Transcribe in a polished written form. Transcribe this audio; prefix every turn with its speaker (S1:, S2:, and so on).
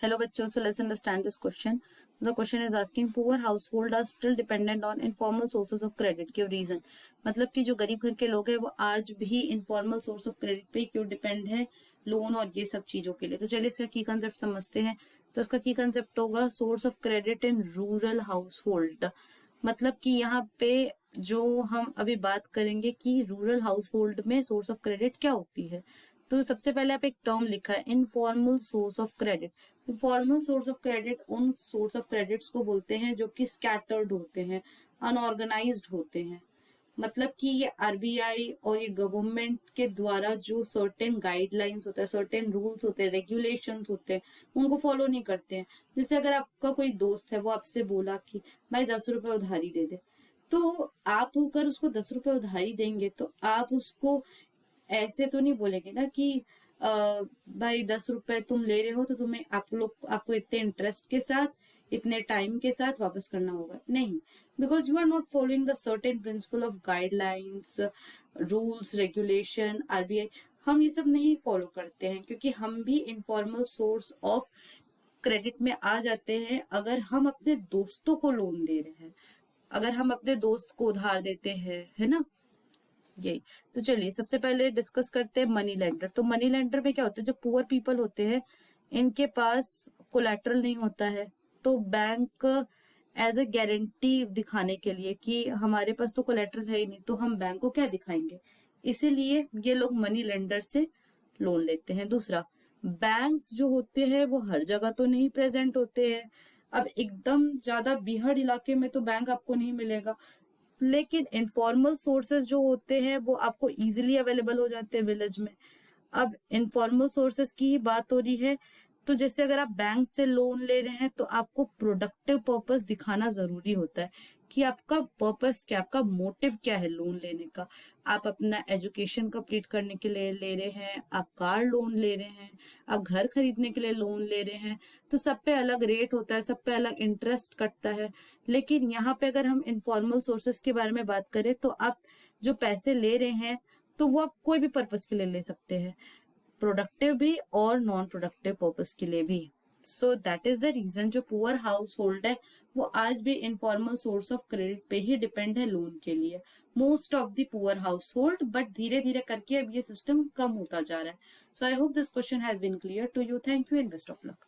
S1: Hello बच्चों, so let's understand this question. The question is asking poor household are still dependent on informal sources of credit. क्यों reason? मतलब कि जो गरीब घर के लोग हैं वो आज भी इनफॉर्मल सोर्स ऑफ क्रेडिट पे क्यों डिपेंड है, लोन और ये सब चीजों के लिए. तो चलिए इसका की कंसेप्ट समझते हैं. तो इसका की कंसेप्ट होगा source of credit in rural house hold. मतलब कि यहाँ पे जो हम अभी बात करेंगे कि रूरल हाउस होल्ड में सोर्स ऑफ क्रेडिट क्या होती है. तो सबसे पहले आप एक टर्म लिखा है informal source of credit. Formal source of credit उन सोर्स ऑफ क्रेडिट्स को बोलते हैं जो कि स्कैटर्ड होते हैं, अनऑर्गेनाइज्ड होते हैं. मतलब कि ये आरबीआई और ये गवर्नमेंट के द्वारा जो सर्टेन गाइडलाइंस होता है, सर्टेन रूल्स होते हैं, रेगुलेशंस होते हैं, उनको फॉलो नहीं करते हैं. जैसे अगर आपका कोई दोस्त है, वो आपसे बोला कि भाई 10 रुपए उधारी दे दे, तो आप होकर उसको 10 रुपए उधारी देंगे तो आप उसको ऐसे तो नहीं बोलेंगे ना कि भाई 10 रुपए तुम ले रहे हो तो तुम्हें आपको इतने इंटरेस्ट के साथ इतने टाइम के साथ वापस करना होगा. नहीं, because you are not following the certain principle of guidelines, rules, regulation, RBI. हम ये सब नहीं फॉलो करते हैं क्योंकि हम भी इनफॉर्मल सोर्स ऑफ क्रेडिट में आ जाते हैं अगर हम अपने दोस्तों को लोन दे रहे हैं, अगर हम अपने दोस्त को उधार देते हैं, है ना. यही. तो चलिए सबसे पहले डिस्कस करते हैं मनी लेंडर. तो मनी लेंडर में क्या होता है, जो पुअर पीपल होते हैं इनके पास कोलैटरल नहीं होता है, तो बैंक एज ए गारंटी दिखाने के लिए कि हमारे पास तो कोलैटरल है ही नहीं तो हम बैंक को क्या दिखाएंगे, इसीलिए ये लोग मनी लेंडर से लोन लेते हैं. दूसरा, बैंक्स जो होते हैं वो हर जगह तो नहीं प्रेजेंट होते हैं. अब एकदम ज्यादा बीहड़ इलाके में तो बैंक आपको नहीं मिलेगा, लेकिन इनफॉर्मल सोर्सेज जो होते हैं वो आपको इजीली अवेलेबल हो जाते हैं विलेज में. अब इनफॉर्मल सोर्सेज की ही बात हो रही है, तो जैसे अगर आप बैंक से लोन ले रहे हैं तो आपको प्रोडक्टिव पर्पस दिखाना जरूरी होता है कि आपका पर्पस क्या, आपका मोटिव क्या है लोन लेने का. आप अपना एजुकेशन कंप्लीट करने के लिए ले रहे हैं, आप कार लोन ले रहे हैं, आप घर खरीदने के लिए लोन ले रहे हैं, तो सब पे अलग रेट होता है, सब पे अलग इंटरेस्ट कटता है. लेकिन यहाँ पे अगर हम इनफॉर्मल सोर्सेस के बारे में बात करें तो आप जो पैसे ले रहे हैं तो वो आप कोई भी पर्पस के लिए ले सकते हैं, प्रोडक्टिव भी और नॉन प्रोडक्टिव पर्पस के लिए भी. So that is the reason जो पुअर हाउस होल्ड है वो आज भी इनफॉर्मल सोर्स ऑफ क्रेडिट पे ही डिपेंड है लोन के लिए. Most of the poor house hold, but धीरे धीरे करके अब ये सिस्टम कम होता जा रहा है. So I hope this question has been clear to you. Thank you and best of luck.